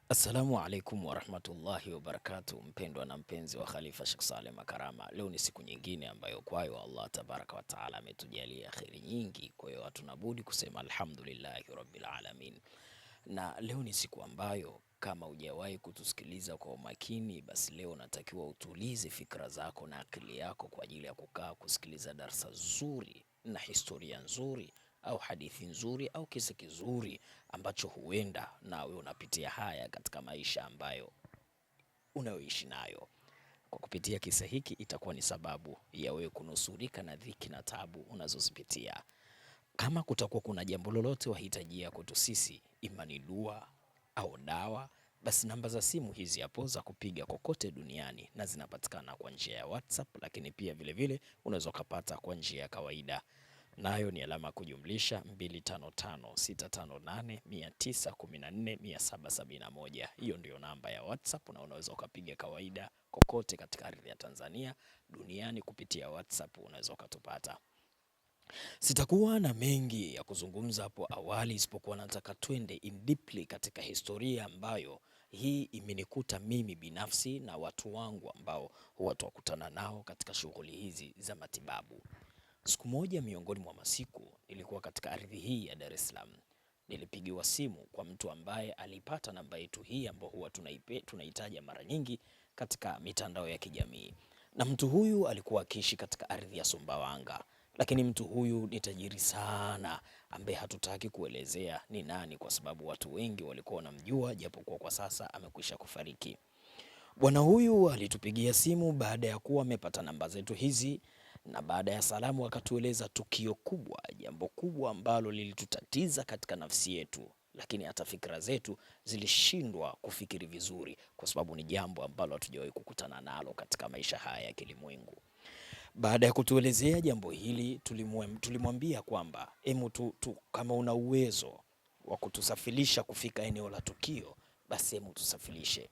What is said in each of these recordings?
Assalamu alaikum warahmatullahi wabarakatuh, mpendwa na mpenzi wa Khalifa Sheikh Saleh Makarama. Leo ni siku nyingine ambayo kwayo Allah tabaraka wa taala ametujalia kheri nyingi, kwa hiyo hatuna budi kusema alhamdulillahi rabbil alamin. Na leo ni siku ambayo kama hujawahi kutusikiliza kwa umakini, basi leo natakiwa utulize fikra zako na akili yako kwa ajili ya kukaa kusikiliza darsa zuri na historia nzuri au hadithi nzuri au kisa kizuri ambacho huenda nawe unapitia haya katika maisha ambayo unayoishi nayo. Kwa kupitia kisa hiki itakuwa ni sababu ya wewe kunusurika na dhiki na tabu unazozipitia. Kama kutakuwa kuna jambo lolote wahitajia kwetu sisi, ima ni dua au dawa, basi namba za simu hizi hapo za kupiga kokote duniani na zinapatikana kwa njia ya WhatsApp, lakini pia vilevile unaweza ukapata kwa njia ya kawaida, nayo ni alama kujumlisha 25568914 Hiyo ndio namba ya WhatsApp na unaweza ukapiga kawaida kokote katika ardhi ya Tanzania, duniani kupitia WhatsApp unaweza ukatupata. Sitakuwa na mengi ya kuzungumza hapo awali, isipokuwa nataka twende in deeply katika historia ambayo hii imenikuta mimi binafsi na watu wangu ambao huwa tukutana nao katika shughuli hizi za matibabu. Siku moja miongoni mwa masiku nilikuwa katika ardhi hii ya Dar es Salaam. Nilipigiwa simu kwa mtu ambaye alipata namba yetu hii ambayo huwa tunaitaja mara nyingi katika mitandao ya kijamii. Na mtu huyu alikuwa akiishi katika ardhi ya Sumbawanga. Lakini mtu huyu ni tajiri sana ambaye hatutaki kuelezea ni nani, kwa sababu watu wengi walikuwa wanamjua japokuwa kwa sasa amekwisha kufariki. Bwana huyu alitupigia simu baada ya kuwa amepata namba zetu hizi, na baada ya salamu akatueleza tukio kubwa, jambo kubwa ambalo lilitutatiza katika nafsi yetu, lakini hata fikra zetu zilishindwa kufikiri vizuri, kwa sababu ni jambo ambalo hatujawahi kukutana nalo katika maisha haya ya kilimwengu. Baada ya kutuelezea jambo hili, tulimwambia kwamba kama una uwezo wa kutusafirisha kufika eneo la tukio, basi tusafirishe.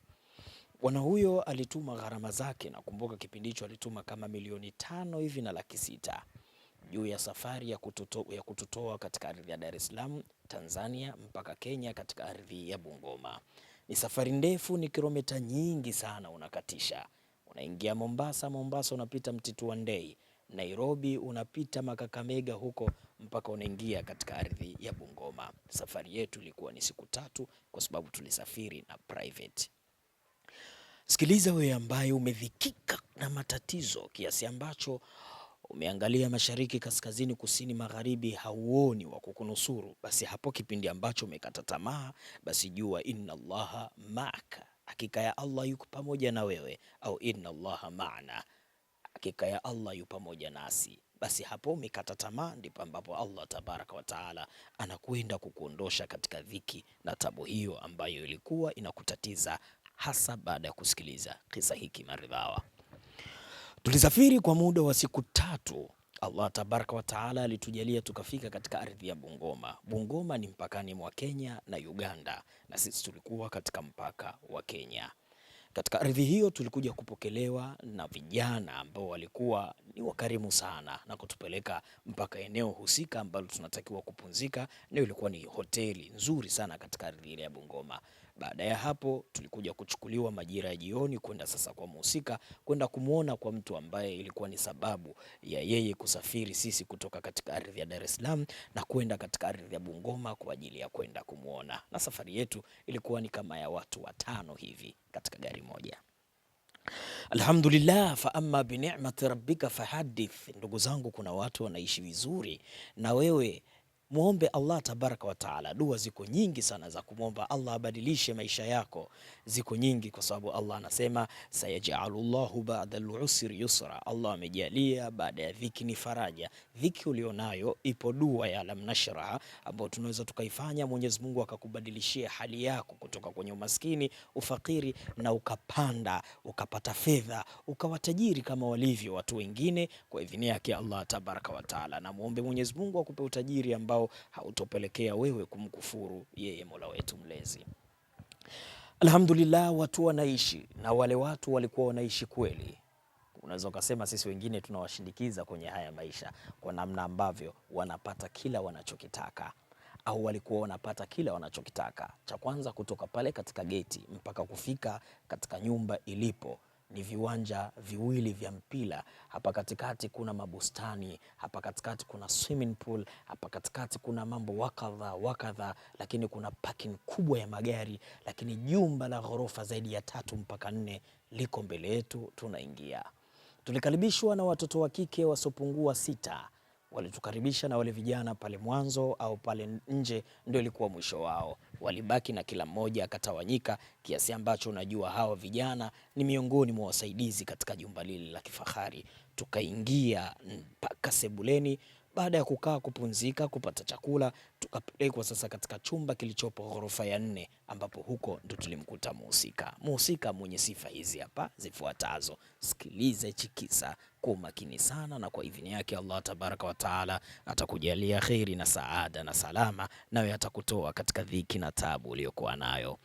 Bwana huyo alituma gharama zake, na kumbuka kipindi hicho alituma kama milioni 5 hivi na laki 6 juu ya safari ya kututoa katika ardhi ya Dar es Salaam Tanzania mpaka Kenya katika ardhi ya Bungoma. Ni safari ndefu, ni kilomita nyingi sana, unakatisha unaingia Mombasa unapita Mtitu wa Ndei, Nairobi unapita Makakamega huko mpaka unaingia katika ardhi ya Bungoma. Safari yetu ilikuwa ni siku 3 kwa sababu tulisafiri na private. Sikiliza wewe ambaye umedhikika na matatizo kiasi ambacho umeangalia mashariki, kaskazini, kusini, magharibi, hauoni wa kukunusuru, basi hapo kipindi ambacho umekata tamaa, basi jua inna Allaha maaka, hakika ya Allah yuko pamoja na wewe, au inna Allaha maana, hakika ya Allah yuko pamoja nasi. Basi hapo umekata tamaa, ndipo ambapo Allah tabaraka wa taala anakwenda kukuondosha katika dhiki na tabu hiyo ambayo ilikuwa inakutatiza, hasa baada ya kusikiliza kisa hiki maridhawa. Tulisafiri kwa muda wa siku 3. Allah tabaraka wa taala alitujalia tukafika katika ardhi ya Bungoma. Bungoma ni mpakani mwa Kenya na Uganda, na sisi tulikuwa katika mpaka wa Kenya. Katika ardhi hiyo tulikuja kupokelewa na vijana ambao walikuwa ni wakarimu sana na kutupeleka mpaka eneo husika ambalo tunatakiwa kupumzika, na ilikuwa ni hoteli nzuri sana katika ardhi ile ya Bungoma. Baada ya hapo tulikuja kuchukuliwa majira ya jioni kwenda sasa kwa mhusika, kwenda kumuona kwa mtu ambaye ilikuwa ni sababu ya yeye kusafiri sisi kutoka katika ardhi ya Dar es Salaam na kwenda katika ardhi ya Bungoma kwa ajili ya kwenda kumuona, na safari yetu ilikuwa ni kama ya watu 5 hivi katika gari moja. Alhamdulillah, fa amma bi ni'mati rabbika fahadith. Ndugu zangu, kuna watu wanaishi vizuri, na wewe muombe Allah tabaraka wa taala. Dua ziko nyingi sana za kumwomba Allah abadilishe maisha yako, ziko nyingi, kwa sababu Allah anasema sayajalullahu ba'da al-usri yusra. Allah amejalia baada ya dhiki ni faraja. Dhiki ulionayo ipo dua ya Alam Nashraha ambayo tunaweza tukaifanya, Mwenyezi Mungu akakubadilishia hali yako kutoka kwenye umaskini, ufakiri, na ukapanda, ukapata fedha, ukawa tajiri kama walivyo watu wengine kwa idhini yake Allah tabaraka wa taala. Na muombe Mwenyezi Mungu akupe utajiri ambao hautopelekea wewe kumkufuru yeye Mola wetu mlezi. Alhamdulillah, watu wanaishi, na wale watu walikuwa wanaishi kweli. Unaweza ukasema sisi wengine tunawashindikiza kwenye haya maisha kwa namna ambavyo wanapata kila wanachokitaka. au walikuwa wanapata kila wanachokitaka. Cha kwanza, kutoka pale katika geti mpaka kufika katika nyumba ilipo ni viwanja viwili vya mpira. Hapa katikati kuna mabustani, hapa katikati kuna swimming pool, hapa katikati kuna mambo wakadha, lakini kuna parking kubwa ya magari, lakini jumba la ghorofa zaidi ya 3 mpaka 4 liko mbele yetu. Tunaingia, tulikaribishwa na watoto wa kike wasiopungua 6. Walitukaribisha na wale vijana pale mwanzo au pale nje ndio ilikuwa mwisho wao. Walibaki na kila mmoja akatawanyika, kiasi ambacho unajua hawa vijana ni miongoni mwa wasaidizi katika jumba lile la kifahari. Tukaingia mpaka sebuleni. Baada ya kukaa kupumzika, kupata chakula, tukapelekwa sasa katika chumba kilichopo ghorofa ya 4, ambapo huko ndo tulimkuta muhusika mwenye sifa hizi hapa zifuatazo. Sikiliza hichi kisa kwa makini sana, na kwa idhini yake Allah tabaraka wa taala atakujalia kheri na saada na salama, nawe atakutoa katika dhiki na tabu uliyokuwa nayo.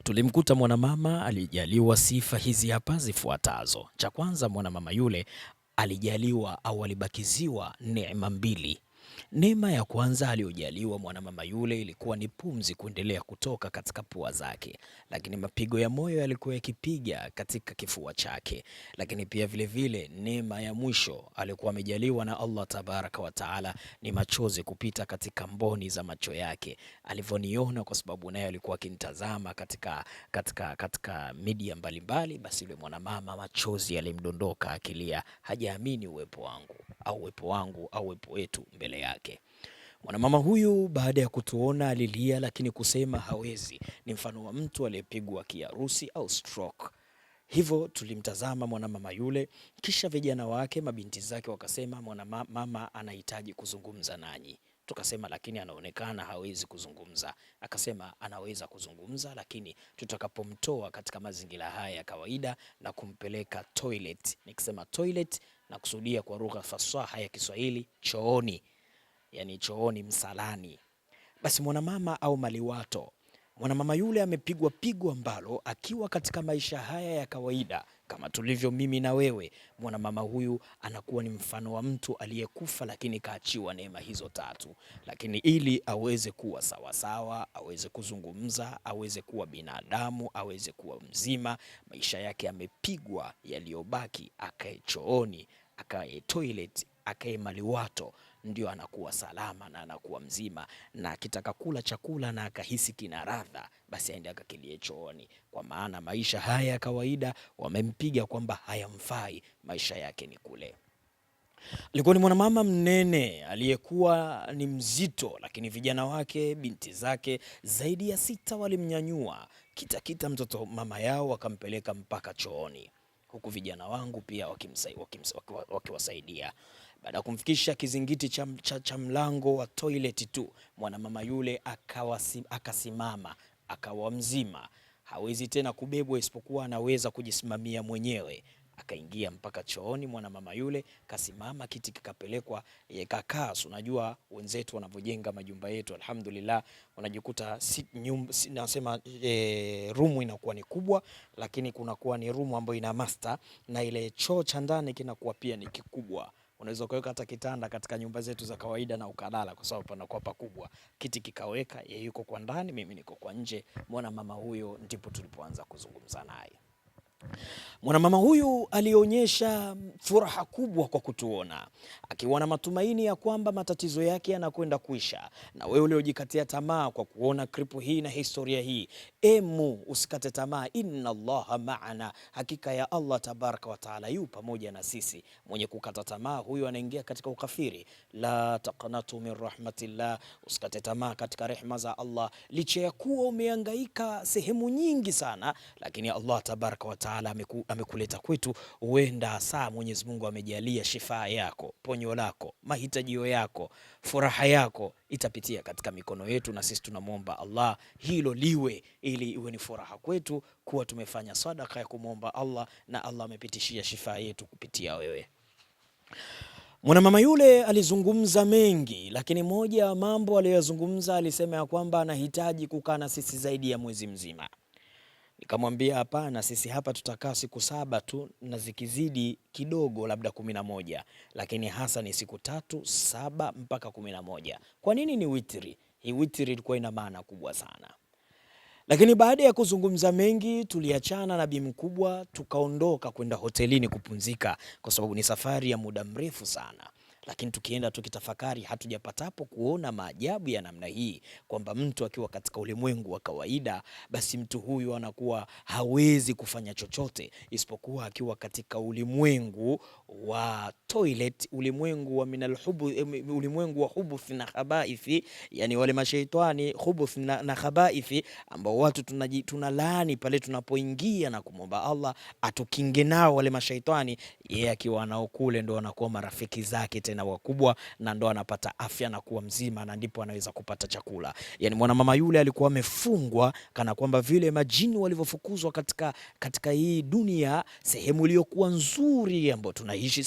Tulimkuta mwanamama alijaliwa sifa hizi hapa zifuatazo. Cha kwanza, mwanamama yule alijaliwa au alibakiziwa neema 2. Neema ya kwanza aliyojaliwa mwanamama yule ilikuwa ni pumzi kuendelea kutoka katika pua zake, lakini mapigo ya moyo yalikuwa yakipiga katika kifua chake. Lakini pia vile neema ya mwisho alikuwa amejaliwa na Allah tabaraka wa taala ni machozi kupita katika mboni za macho yake alivyoniona, kwa sababu naye alikuwa akinitazama katika media mbalimbali. Basi yule mwanamama machozi yalimdondoka akilia, hajaamini uwepo wangu au uwepo wetu mbele yake. Mwanamama huyu baada ya kutuona alilia, lakini kusema hawezi. Ni mfano wa mtu aliyepigwa kiharusi au stroke. Hivyo tulimtazama mwanamama yule, kisha vijana wake, mabinti zake wakasema, mama anahitaji kuzungumza nanyi. Tukasema lakini anaonekana hawezi kuzungumza. Akasema anaweza kuzungumza, lakini tutakapomtoa katika mazingira haya ya kawaida na kumpeleka toilet. Nikisema toilet na kusudia kwa lugha fasaha ya Kiswahili chooni, yani chooni, msalani. Basi mwanamama au maliwato, mwanamama yule amepigwa pigo ambalo akiwa katika maisha haya ya kawaida kama tulivyo mimi na wewe, mwanamama huyu anakuwa ni mfano wa mtu aliyekufa, lakini kaachiwa neema hizo 3. Lakini ili aweze kuwa sawasawa, aweze kuzungumza, aweze kuwa binadamu, aweze kuwa mzima, maisha yake yamepigwa, yaliyobaki akae chooni, akae toilet, akae maliwato, ndio anakuwa salama na anakuwa mzima, na akitaka kula chakula na akahisi kina ladha, basi aende akakilie chooni, kwa maana maisha haya ya kawaida wamempiga kwamba hayamfai, maisha yake ni kule. Alikuwa ni mwanamama mnene aliyekuwa ni mzito, lakini vijana wake, binti zake zaidi ya 6 walimnyanyua kita mtoto mama yao wakampeleka mpaka chooni, huku vijana wangu pia wakiwasaidia. Baada ya kumfikisha kizingiti cha mlango wa toilet tu, mwanamama yule akasimama, akawa mzima, hawezi tena kubebwa isipokuwa anaweza kujisimamia mwenyewe. Akaingia mpaka chooni, mwanamama yule kasimama, kiti kikapelekwa, kakaa. Unajua wenzetu wanavyojenga majumba yetu, alhamdulillah, wanajikuta nasema room inakuwa ni kubwa, lakini kunakuwa ni room ambayo ina master, na ile choo cha ndani kinakuwa pia ni kikubwa. Unaweza kuweka hata kitanda katika nyumba zetu za kawaida na ukalala, kwa sababu panakuwa pakubwa. Kiti kikaweka, yeye yuko kwa ndani, mimi niko kwa nje. Mwanamama huyo ndipo tulipoanza kuzungumza naye. Mwanamama huyu alionyesha furaha kubwa kwa kutuona, akiwa na matumaini ya kwamba matatizo yake yanakwenda kuisha. Na wewe uliojikatia tamaa kwa kuona klipu hii na historia hii, usikate tamaa. Inna Allaha ma'ana, hakika ya Allah tabaraka wa taala yu pamoja na sisi. Mwenye kukata tamaa huyu anaingia katika ukafiri. La taqnatu min rahmatillah, usikate tamaa katika rehema za Allah. Licha ya kuwa umehangaika sehemu nyingi sana, lakini Allah tabaraka wa taala amekuleta kwetu. Huenda saa Mwenyezi Mungu amejalia shifaa yako, ponyo lako, mahitajio yako, furaha yako itapitia katika mikono yetu, na sisi tunamwomba Allah hilo liwe, ili iwe ni furaha kwetu kuwa tumefanya sadaka ya kumwomba Allah, na Allah amepitishia shifaa yetu kupitia wewe. Mwanamama yule alizungumza mengi, lakini moja ya mambo aliyozungumza, alisema ya kwamba anahitaji kukaa na sisi zaidi ya mwezi mzima. Nikamwambia hapana, sisi hapa tutakaa siku 7 tu, na zikizidi kidogo labda 11, lakini hasa ni siku 3, 7 mpaka 11. Kwa nini ni witri? Hii witri ilikuwa ina maana kubwa sana. Lakini baada ya kuzungumza mengi, tuliachana na bi mkubwa, tukaondoka kwenda hotelini kupumzika, kwa sababu ni safari ya muda mrefu sana. Lakini tukienda tukitafakari, hatujapatapo kuona maajabu ya namna hii, kwamba mtu akiwa katika ulimwengu wa kawaida, basi mtu huyu anakuwa hawezi kufanya chochote isipokuwa akiwa katika ulimwengu wa toilet, ulimwengu wa ulimwengu wa hubuth na khabaithi, yani wale mashaitani hubuth na khabaithi, ambao watu tunalaani pale tunapoingia na kumwomba Allah atukinge nao wale mashaitani. Yeye akiwa nao kule ndo anakuwa marafiki zake tena wakubwa, na ndo anapata afya na kuwa mzima, na ndipo anaweza kupata chakula. Yani mwanamama yule alikuwa amefungwa kana kwamba vile majini walivyofukuzwa katika hii dunia, sehemu iliyokuwa nzuri ambayo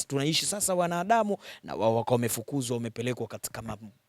tunaishi sasa wanadamu, na wao wakawa wamefukuzwa, wamepelekwa katika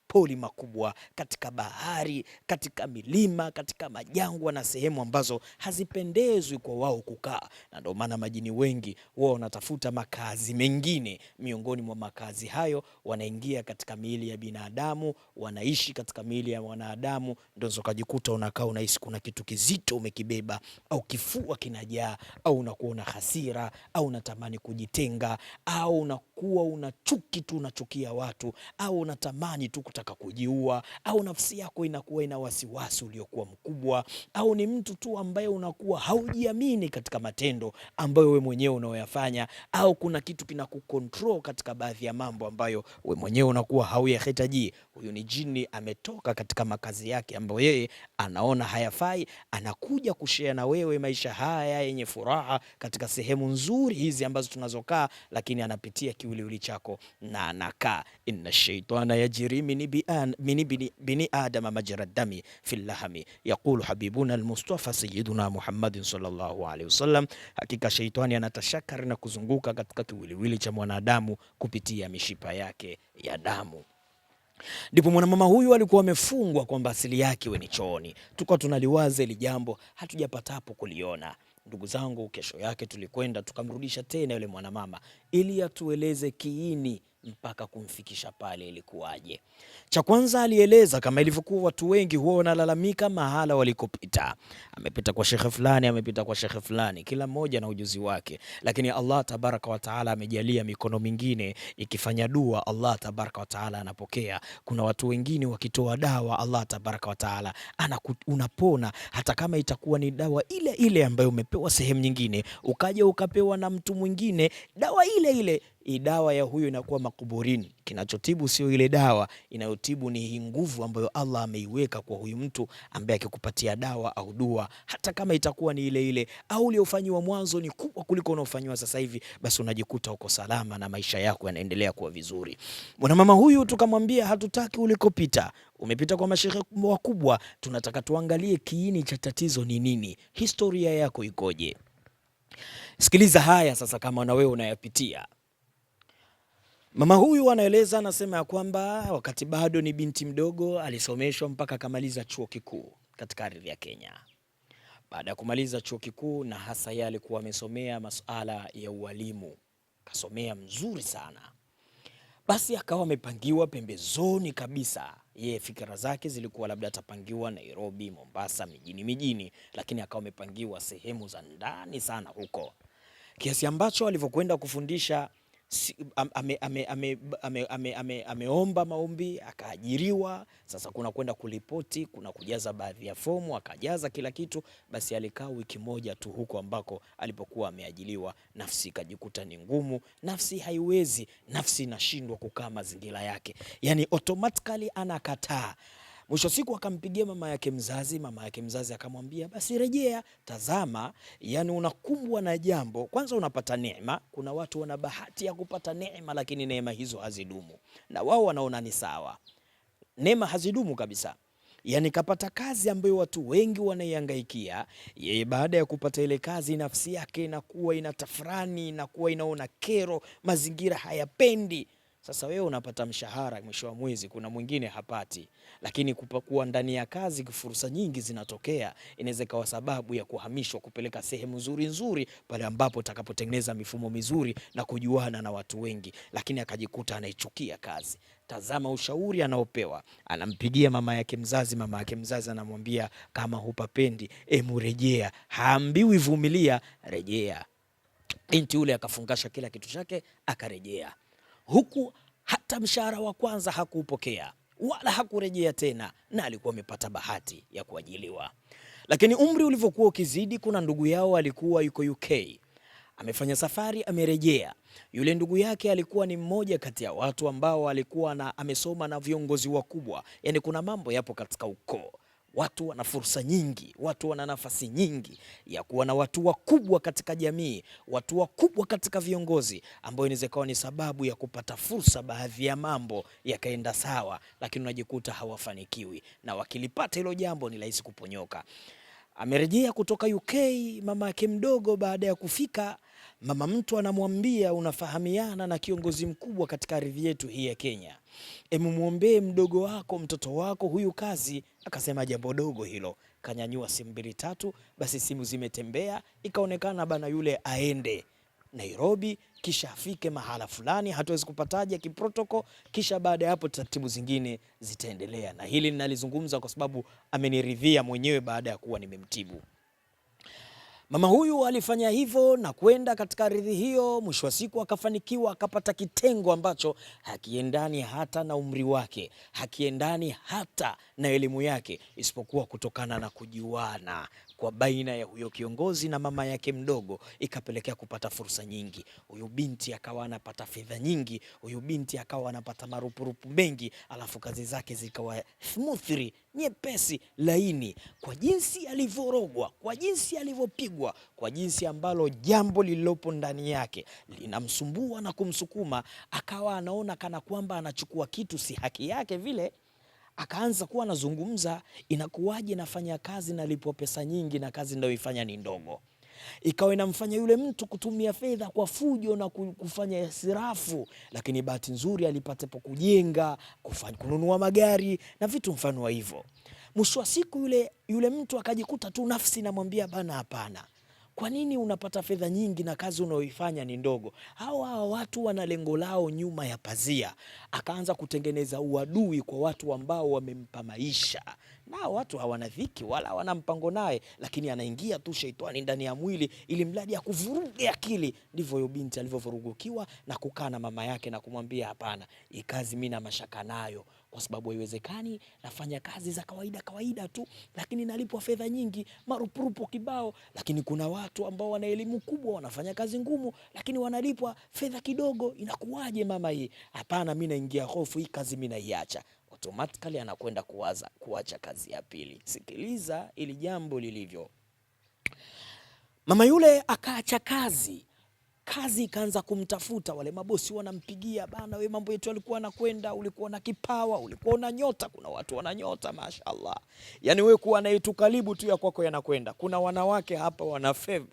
poli makubwa, katika bahari, katika milima, katika majangwa na sehemu ambazo hazipendezwi kwa wao kukaa. Na ndio maana majini wengi wao wanatafuta makazi mengine. Miongoni mwa makazi hayo wanaingia katika miili ya binadamu, wanaishi katika miili ya wanadamu, ndio ukajikuta unakaa unahisi kuna kitu kizito umekibeba, au kifua kinajaa, au unakuwa una hasira, au unatamani kujitenga, au unakuwa una chuki tu, unachukia watu, au unatamani tu kutaka kujiua, au nafsi yako inakuwa ina wasiwasi uliokuwa mkubwa, au ni mtu tu ambaye unakuwa haujiamini katika matendo ambayo we mwenyewe unaoyafanya, au kuna kitu kinakukontrol katika baadhi ya mambo ambayo we mwenyewe unakuwa hauyahitaji. Huyu ni jini ametoka katika makazi yake ambayo yeye anaona hayafai, anakuja kushare na wewe maisha haya yenye furaha katika sehemu nzuri hizi ambazo tunazokaa, lakini anapitia kiwiliwili chako na anakaa. Inna shaitana yajri min bini adama majra dami fil lahmi, yaqulu habibuna al-Mustafa sayyiduna Muhammadin sallallahu alaihi wasallam, hakika shaitani anatashakari na kuzunguka katika kiwiliwili cha mwanadamu kupitia mishipa yake ya damu. Ndipo mwanamama huyu alikuwa amefungwa kwamba asili yake we ni chooni. Tulikuwa tunaliwaza ile jambo, hatujapatapo kuliona. Ndugu zangu, kesho yake tulikwenda tukamrudisha tena yule mwanamama ili atueleze kiini mpaka kumfikisha pale ilikuwaje. Cha kwanza alieleza kama ilivyokuwa watu wengi huwa wanalalamika mahala walikopita. Amepita kwa shekhe fulani, amepita kwa shekhe fulani, kila mmoja na ujuzi wake. Lakini Allah tabaraka wa taala amejalia mikono mingine ikifanya dua, Allah tabaraka wa taala anapokea. Kuna watu wengine wakitoa dawa, Allah tabaraka wa taala unapona, hata kama itakuwa ni dawa ile ile ambayo umepewa sehemu nyingine, ukaja ukapewa na mtu mwingine dawa ile ile, dawa ya huyo inakuwa makuburini. Kinachotibu sio ile dawa, inayotibu ni hii nguvu ambayo Allah ameiweka kwa huyu mtu ambaye akikupatia dawa au dua, hata kama itakuwa ni ile ile au uliofanywa mwanzo ni kubwa kuliko unaofanywa sasa hivi, basi unajikuta uko salama na maisha yako yanaendelea kuwa vizuri. Mwanamama huyu tukamwambia, hatutaki ulikopita, umepita kwa mashehe wakubwa, tunataka tuangalie kiini cha tatizo ni nini, historia yako ikoje. Sikiliza haya sasa, kama na wewe unayapitia. Mama huyu anaeleza, anasema ya kwamba wakati bado ni binti mdogo alisomeshwa mpaka akamaliza chuo kikuu katika ardhi ya Kenya. Baada ya kumaliza chuo kikuu, na hasa yeye alikuwa amesomea masuala ya ualimu, kasomea mzuri sana, basi akawa amepangiwa pembezoni kabisa. Yeye fikra zake zilikuwa labda atapangiwa Nairobi, Mombasa, mijini, lakini akawa amepangiwa sehemu za ndani sana huko, kiasi ambacho alivyokwenda kufundisha ameomba maombi, akaajiriwa. Sasa kuna kwenda kulipoti, kuna kujaza baadhi ya fomu, akajaza kila kitu. Basi alikaa wiki moja tu huko ambako alipokuwa ameajiriwa, nafsi ikajikuta ni ngumu, nafsi haiwezi, nafsi inashindwa kukaa mazingira yake, yani automatically anakataa. Mwisho siku akampigia mama yake mzazi akamwambia, basi rejea, tazama, yani unakumbwa na jambo. Kwanza unapata neema, kuna watu wana bahati ya kupata neema, lakini neema hizo hazidumu, na wao wanaona ni sawa, neema hazidumu kabisa. Yani kapata kazi ambayo watu wengi wanaihangaikia, yeye baada ya kupata ile kazi nafsi yake inakuwa inatafrani, inakuwa inaona kero, mazingira hayapendi. Sasa wewe unapata mshahara mwisho wa mwezi, kuna mwingine hapati, lakini kuwa ndani ya kazi fursa nyingi zinatokea, inaweza kuwa sababu ya kuhamishwa kupeleka sehemu nzuri nzuri pale ambapo utakapotengeneza mifumo mizuri na kujuana na watu wengi, lakini akajikuta anaichukia kazi. Tazama ushauri anaopewa, anampigia mama yake mzazi. Mama yake mzazi anamwambia kama hupapendi rejea, haambiwi vumilia, rejea. Binti yule akafungasha kila kitu chake akarejea, huku hata mshahara wa kwanza hakuupokea wala hakurejea tena, na alikuwa amepata bahati ya kuajiliwa. Lakini umri ulivyokuwa ukizidi, kuna ndugu yao alikuwa yuko UK, amefanya safari, amerejea. Yule ndugu yake alikuwa ni mmoja kati ya watu ambao alikuwa amesoma na viongozi wakubwa, yani kuna mambo yapo katika ukoo. Watu wana fursa nyingi, watu wana nafasi nyingi ya kuwa na watu wakubwa katika jamii, watu wakubwa katika viongozi, ambao inaweza kuwa ni sababu ya kupata fursa, baadhi ya mambo yakaenda sawa, lakini unajikuta hawafanikiwi, na wakilipata hilo jambo ni rahisi kuponyoka. Amerejea kutoka UK mama yake mdogo. Baada ya kufika, mama mtu anamwambia, unafahamiana na kiongozi mkubwa katika ardhi yetu hii ya Kenya, muombee mdogo wako, mtoto wako huyu kazi. Akasema jambo dogo hilo, kanyanyua simu 2 3, basi simu zimetembea, ikaonekana bana yule aende Nairobi, kisha afike mahala fulani, hatuwezi kupataje kiprotoko, kisha baada ya hapo taratibu zingine zitaendelea. Na hili ninalizungumza kwa sababu ameniridhia mwenyewe baada ya kuwa nimemtibu. Mama huyu alifanya hivyo na kwenda katika ardhi hiyo, mwisho wa siku akafanikiwa, akapata kitengo ambacho hakiendani hata na umri wake, hakiendani hata na elimu yake, isipokuwa kutokana na kujuana kwa baina ya huyo kiongozi na mama yake mdogo, ikapelekea kupata fursa nyingi. Huyu binti akawa anapata fedha nyingi, huyu binti akawa anapata marupurupu mengi, alafu kazi zake zikawa smoothly, nyepesi, laini, kwa jinsi alivyorogwa, kwa jinsi alivyopigwa, kwa jinsi ambalo jambo lililopo ndani yake linamsumbua na kumsukuma, akawa anaona kana kwamba anachukua kitu si haki yake vile. Akaanza kuwa anazungumza, inakuwaje nafanya kazi nalipwa pesa nyingi na kazi ninayoifanya ni ndogo. Ikawa inamfanya yule mtu kutumia fedha kwa fujo na kufanya israfu, lakini bahati nzuri alipata pa kujenga, kununua magari na vitu mfano wa hivyo. Mwisho wa siku yule mtu akajikuta tu nafsi namwambia, bana hapana, kwa nini unapata fedha nyingi na kazi unayoifanya ni ndogo? Hawa watu wana lengo lao nyuma ya pazia. Akaanza kutengeneza uadui kwa watu ambao wamempa maisha, na watu hawana dhiki wala hawana mpango naye, lakini anaingia tu sheitani ndani ya mwili ili mradi akuvuruge akili. Ndivyo huyo binti alivyovurugukiwa na kukaa na mama yake na kumwambia, hapana, hii kazi mimi na mashaka nayo, kwa sababu haiwezekani nafanya kazi za kawaida tu, lakini nalipwa fedha nyingi, marupurupu kibao. Lakini kuna watu ambao wana elimu kubwa, wanafanya kazi ngumu, lakini wanalipwa fedha kidogo. Inakuwaje mama hii? Hapana, mimi naingia hofu, hii kazi mimi naiacha. Automatically anakwenda kuacha kazi ya pili. Sikiliza ili jambo lilivyo. Mama yule akaacha kazi ikaanza kumtafuta, wale mabosi wanampigia, bana we mambo yetu yalikuwa yanakwenda, ulikuwa na kipawa, ulikuwa na nyota. Kuna watu wana nyota mashaallah, yani wewe kuwa na itu karibu tu ya kwako yanakwenda. Kuna wanawake hapa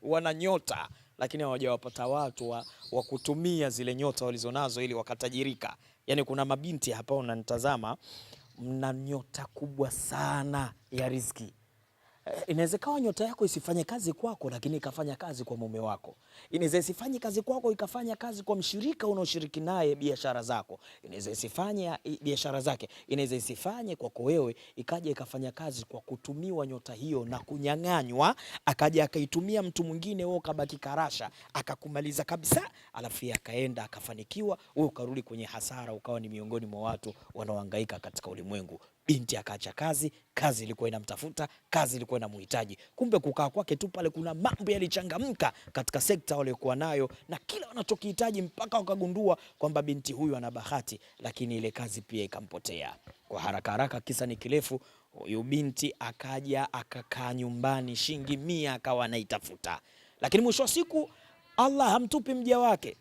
wana nyota, lakini hawajawapata watu wa kutumia zile nyota walizonazo ili wakatajirika. Yani kuna mabinti hapa unanitazama, mna nyota kubwa sana ya riziki. Inawezekana nyota yako isifanye kazi kwako, lakini ikafanya kazi kwa mume wako. Inaweza isifanye kazi kwako, ikafanya kazi kwa mshirika unaoshiriki naye biashara zako. Inaweza isifanye biashara zake, inaweza isifanye kwako wewe, ikaja ikafanya kazi kwa kutumiwa nyota hiyo na kunyang'anywa, akaja akaitumia mtu mwingine, wewe ukabaki karasha, akakumaliza kabisa, alafu akaenda akafanikiwa, wewe ukarudi kwenye hasara, ukawa ni miongoni mwa watu wanaohangaika katika ulimwengu. Binti akaacha kazi ilikuwa inamtafuta, kazi ilikuwa inamhitaji. Kumbe kukaa kwake tu pale kuna mambo yalichangamka katika sekta waliokuwa nayo na kila wanachokihitaji, mpaka wakagundua kwamba binti huyu ana bahati, lakini ile kazi pia ikampotea. Kwa haraka kisa ni kirefu, huyu binti akaja akakaa nyumbani, shilingi 100 akawa anaitafuta. Lakini mwisho wa siku Allah hamtupi mja wake,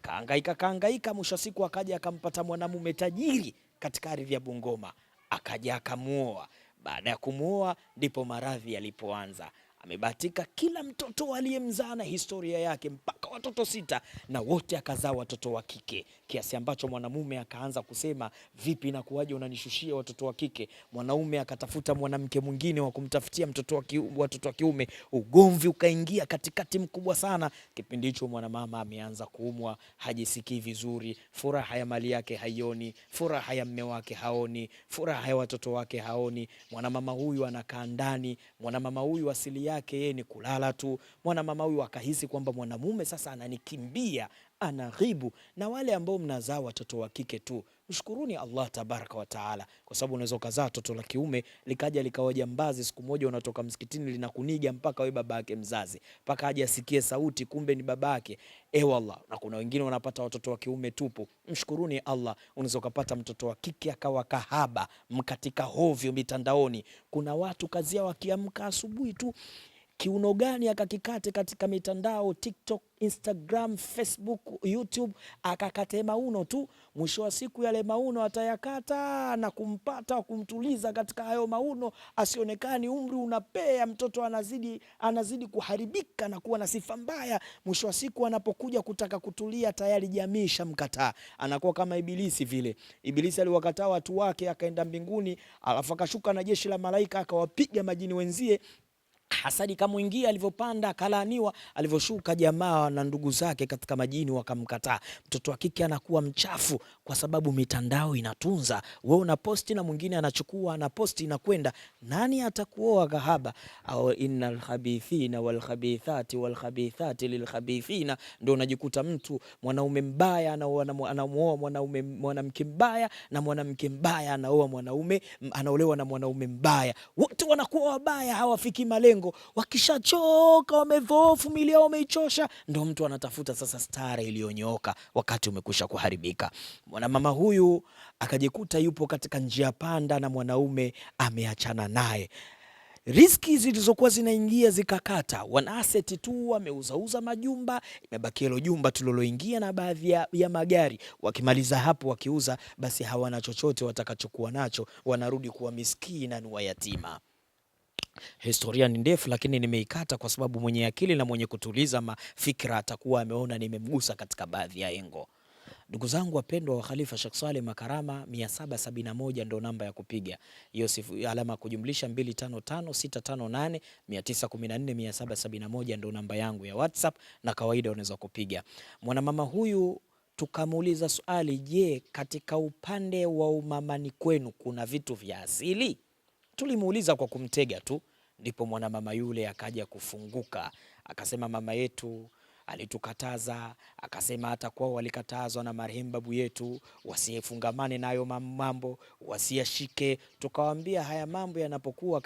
kaangaika, mwisho wa siku akaja akampata mwanamume tajiri katika ardhi ya Bungoma. Akaja akamuoa. Baada ya kumuoa ndipo maradhi yalipoanza. Amebahatika kila mtoto aliyemzaa na historia yake, mpaka watoto 6, na wote akazaa watoto wa kike, kiasi ambacho mwanamume akaanza kusema, vipi na kuwaje unanishushia watoto wa kike? Mwanaume akatafuta mwanamke mwingine wa kumtafutia watoto wa kiume. Ugomvi ukaingia katikati mkubwa sana. Kipindi hicho mwanamama ameanza kuumwa, hajisikii vizuri, furaha ya mali yake haioni, furaha ya mme wake haoni, furaha ya watoto wake haoni. Mwanamama huyu anakaa ndani, mwanamama huyu asili yake yeye ni kulala tu. Mwanamama huyu akahisi kwamba mwanamume sasa ananikimbia, anaghibu. Na wale ambao mnazaa watoto wa kike tu, mshukuruni Allah tabaraka wa taala, kwa sababu unaweza kuzaa watoto la kiume likaja likawa jambazi, siku moja unatoka msikitini linakuniga mpaka wewe baba yake mzazi, mpaka aje asikie sauti, kumbe ni babake. Wallah. Na kuna wengine wanapata watoto wa kiume tupu, mshukuruni Allah. Unaweza kupata mtoto wa kike akawa kahaba, mkatika hovyo mitandaoni. Kuna watu kazi yao wakiamka asubuhi tu, kiuno gani akakikate katika mitandao TikTok, Instagram, Facebook, YouTube, akakate mauno tu. Mwisho wa siku yale mauno atayakata na kumpata kumtuliza katika hayo mauno, asionekani, umri unapea, mtoto anazidi kuharibika na kuwa na sifa mbaya. Mwisho wa siku anapokuja kutaka kutulia, tayari jamii shamkataa. Anakuwa kama Ibilisi vile. Ibilisi aliwakataa watu wake, akaenda mbinguni, alafu akashuka na jeshi la malaika akawapiga majini wenzie. Hasadi kamuingia, alivyopanda akalaaniwa, alivyoshuka jamaa na ndugu zake katika majini wakamkataa. Mtoto wa kike anakuwa mchafu kwa sababu mitandao inatunza. Wewe una posti na mwingine anachukua, ana posti inakwenda. Nani atakuoa kahaba? Au innal khabithina wal khabithati wal khabithati lil khabithina. Ndio unajikuta mtu mwanaume mbaya anaoa mwanamke mbaya, na mwanamke mbaya anaolewa na mwanaume mbaya. Wote wanakuwa wabaya, hawafiki malengo. Wakishachoka, wamedhoofu, miili yao wameichosha, ndio mtu anatafuta sasa stara iliyonyooka, wakati umekwisha kuharibika. Mwanamama huyu akajikuta yupo katika njia panda na mwanaume ameachana naye. Riziki zilizokuwa zinaingia zikakata, wana asset tu, wameuzauza majumba, imebaki hilo jumba tuloloingia na baadhi ya magari. Wakimaliza hapo wakiuza, basi hawana chochote watakachokuwa nacho, wanarudi kuwa miskini na wayatima. Historia ni ndefu, lakini nimeikata kwa sababu mwenye akili na mwenye kutuliza mafikra atakuwa ameona nimemgusa katika baadhi ya engo. Ndugu zangu wapendwa wa Khalifa Sheikh Swaleh Makarama, 771 ndo namba ya kupiga. Hiyo alama kujumlisha 255658914771 ndo namba yangu ya WhatsApp, na kawaida unaweza kupiga. Mwanamama huyu tukamuuliza swali, je, katika upande wa umamani kwenu kuna vitu vya asili? Tulimuuliza kwa kumtega tu, ndipo mwanamama yule akaja kufunguka, akasema mama yetu alitukataza, akasema hata kwao walikatazwa na marehemu babu yetu, wasifungamane nayo mambo, wasiyashike. Tukawaambia haya mambo yanapokuwa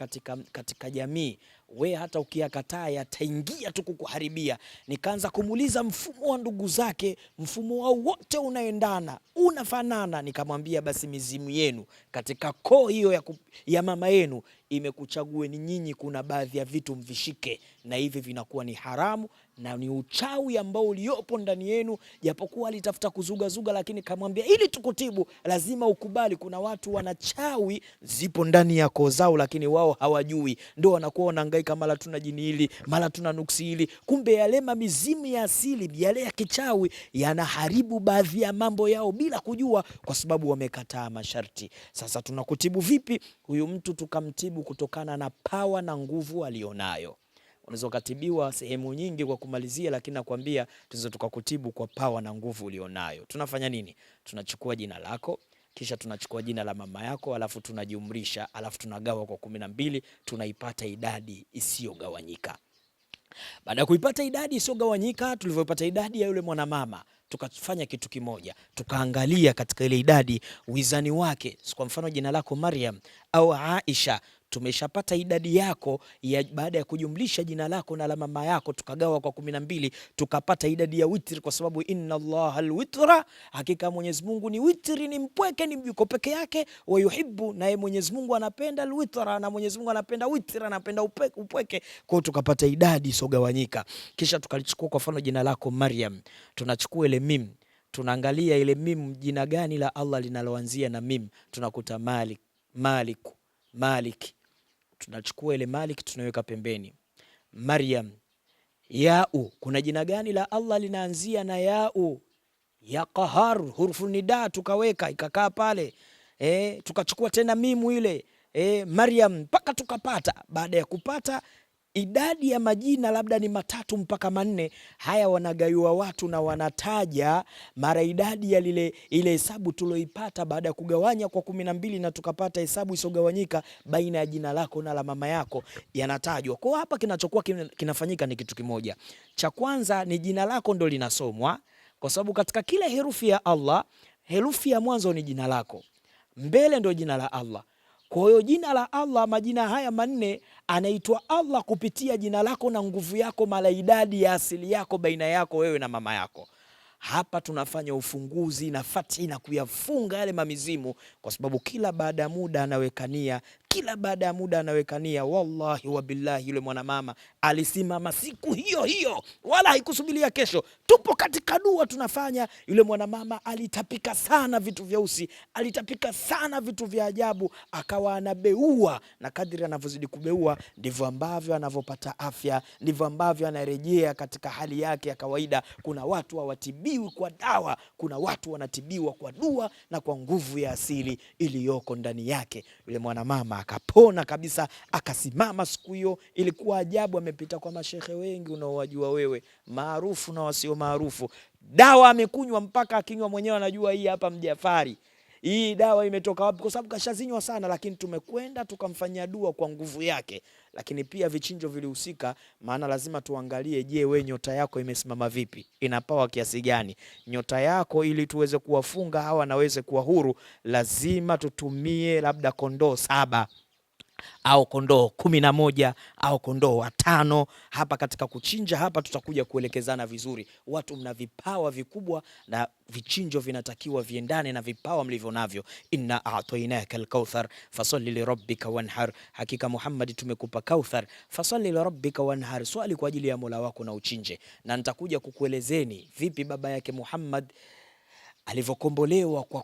katika jamii, we hata ukiyakataa yataingia tu kukuharibia. Nikaanza kumuuliza mfumo wa ndugu zake, mfumo wao wote unaendana, unafanana. Nikamwambia basi mizimu yenu katika koo hiyo ya mama yenu imekuchagueni nyinyi, kuna baadhi ya vitu mvishike, na hivi vinakuwa ni haramu na ni uchawi ambao uliopo ndani yenu. Japokuwa alitafuta kuzuga, lakini kamwambia ili tukutibu lazima ukubali kuna watu wanachawi zipo ndani ya koo zao, lakini wao hawajui. Ndio wanakuwa wanahangaika, mara tuna jini hili, mara tuna nuksi hili. Kumbe yale mizimu ya asili, yale ya kichawi, yanaharibu baadhi ya mambo yao bila kujua, kwa sababu wamekataa masharti. Sasa tunakutibu vipi? Huyu mtu tukamtibu kutokana na pawa na nguvu alionayo. Unaweza kutibiwa sehemu nyingi kwa kumalizia, lakini nakwambia tunaweza tukakutibu kwa pawa na nguvu ulionayo. Tunafanya nini? Tunachukua jina lako, kisha tunachukua jina la mama yako, alafu tunajumlisha, alafu tunagawa kwa 12, tunaipata idadi isiyogawanyika. Baada ya kuipata idadi isiyogawanyika, tulivyopata idadi ya yule mwanamama, tukafanya kitu kimoja, tukaangalia katika ile idadi wizani wake. Kwa mfano jina lako Maryam au Aisha, tumeshapata idadi yako ya baada ya kujumlisha jina lako na la mama yako, tukagawa kwa 12, tukapata idadi ya witri, kwa sababu inna Allaha alwitra, hakika Mwenyezi Mungu ni witri, ni mpweke, ni yuko peke yake. Wa yuhibbu, na Mwenyezi Mungu anapenda alwitra, na Mwenyezi Mungu anapenda witri, anapenda upweke. Kwa tukapata idadi isogawanyika. Kisha tukalichukua kwa mfano jina lako Maryam, tunachukua ile mim, tunaangalia ile mim jina gani la Allah linaloanzia na mim, tunakuta Malik. Tunachukua ile Malik tunaweka pembeni. Maryam. Yau, kuna jina gani la Allah linaanzia na yau? Ya Qahar, hurufu nida tukaweka ikakaa pale. Tukachukua tena mimu ile Maryam mpaka tukapata. Baada ya kupata idadi ya majina labda ni 3 mpaka 4, haya wanagaiwa watu na wanataja mara idadi ya ile hesabu tuloipata baada ya kugawanya kwa 12 na tukapata hesabu isogawanyika baina ya jina lako na la mama yako, yanatajwa. Kwa hapa kinachokuwa kinafanyika ni kitu kimoja. Cha kwanza ni jina lako ndo linasomwa, kwa sababu katika kila herufi ya Allah, herufi ya mwanzo ni jina lako, mbele ndo jina la Allah. Kwa hiyo jina la Allah, majina haya 4 anaitwa Allah kupitia jina lako na nguvu yako mara idadi ya asili yako baina yako wewe na mama yako. Hapa tunafanya ufunguzi na fathi na kuyafunga yale mamizimu, kwa sababu kila baada ya muda anawekania, wallahi wa billahi, yule mwanamama alisimama siku hiyo hiyo, wala haikusubiria kesho. Tupo katika dua tunafanya, yule mwanamama alitapika sana vitu vyeusi, alitapika sana vitu vya ajabu, akawa anabeua, na kadri anavyozidi kubeua ndivyo ambavyo anavyopata afya, ndivyo ambavyo anarejea katika hali yake ya kawaida. Kuna watu hawatibiwi kwa dawa, kuna watu wanatibiwa kwa dua na kwa nguvu ya asili iliyoko ndani yake. Yule mwanamama akapona kabisa, akasimama siku hiyo. Ilikuwa ajabu, amepita kwa mashehe wengi unaowajua wewe, maarufu na wasio maarufu. Dawa amekunywa mpaka akinywa mwenyewe anajua hii hapa Mjafari, hii dawa imetoka wapi, kwa sababu kashazinywa sana. Lakini tumekwenda tukamfanyia dua kwa nguvu yake. Lakini pia vichinjo vilihusika, maana lazima tuangalie, je, we nyota yako imesimama vipi, inapawa kiasi gani nyota yako, ili tuweze kuwafunga hawa naweze kuwa huru. Lazima tutumie labda kondoo 7 au kondoo 11 au kondoo 5. Hapa katika kuchinja hapa tutakuja kuelekezana vizuri. Watu mna vipawa vikubwa na vichinjo vinatakiwa viendane na vipawa mlivyo navyo. Inna a'tainaka al-kauthar fasalli li rabbika wanhar, hakika Muhammad tumekupa kauthar, fasalli li rabbika wanhar, swali kwa ajili ya Mola wako na uchinje. Na nitakuja kukuelezeni vipi baba yake Muhammad alivyokombolewa kwa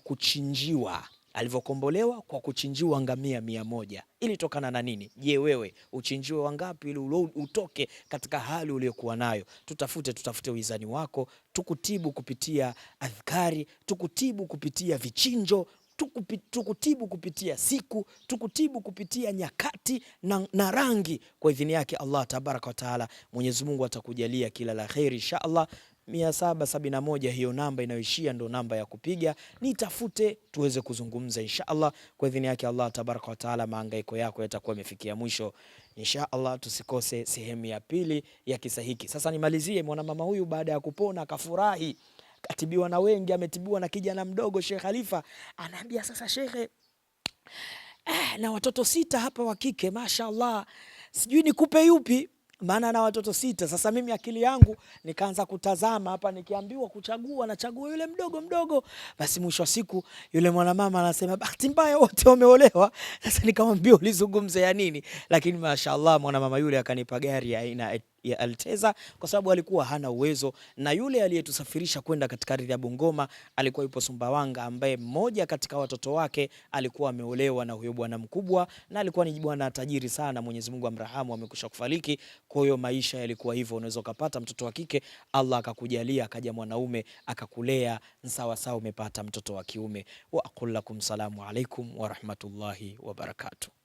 kuchinjiwa, ngamia 100. Ilitokana na nini? Je, wewe uchinjiwe wangapi ili utoke katika hali uliyokuwa nayo? Tutafute wizani wako, tukutibu kupitia adhkari, tukutibu kupitia vichinjo, tukutibu kupitia siku, tukutibu kupitia nyakati na rangi. Kwa idhini yake Allah tabaraka wa taala, Mwenyezi Mungu atakujalia kila la kheri inshallah. 771 hiyo namba inayoishia ndo namba ya kupiga, nitafute tuweze kuzungumza inshallah. Kwa idhini yake Allah tabaraka wa taala, mahangaiko yako yatakuwa yamefikia mwisho inshallah. Tusikose sehemu ya pili ya kisa hiki. Sasa nimalizie, mwanamama huyu baada ya kupona akafurahi, katibiwa na wengi, ametibiwa na kijana mdogo Sheikh Khalifa. Anaambia sasa Sheikh, na watoto 6 hapa wa kike, mashaallah, sijui nikupe yupi, maana na watoto 6. Sasa mimi akili yangu nikaanza kutazama hapa, nikiambiwa kuchagua na chagua yule mdogo. Basi mwisho wa siku yule mwanamama anasema bahati mbaya wote wameolewa. Sasa nikamwambia ulizungumze ya nini, lakini mashaallah mwanamama yule akanipa gari ya aina ya Alteza, kwa sababu alikuwa hana uwezo. Na yule aliyetusafirisha kwenda katika ardhi ya Bungoma alikuwa yupo Sumbawanga, ambaye mmoja katika watoto wake alikuwa ameolewa na huyo bwana mkubwa, na alikuwa ni bwana tajiri sana, Mwenyezi Mungu amrahamu, amekwisha kufariki. Kwa hiyo maisha yalikuwa hivyo, unaweza kupata mtoto wa kike, Allah akakujalia akaja mwanaume akakulea sawa sawa, umepata mtoto wa kiume. Wa aqul lakum salamu alaikum wa rahmatullahi wa barakatuh.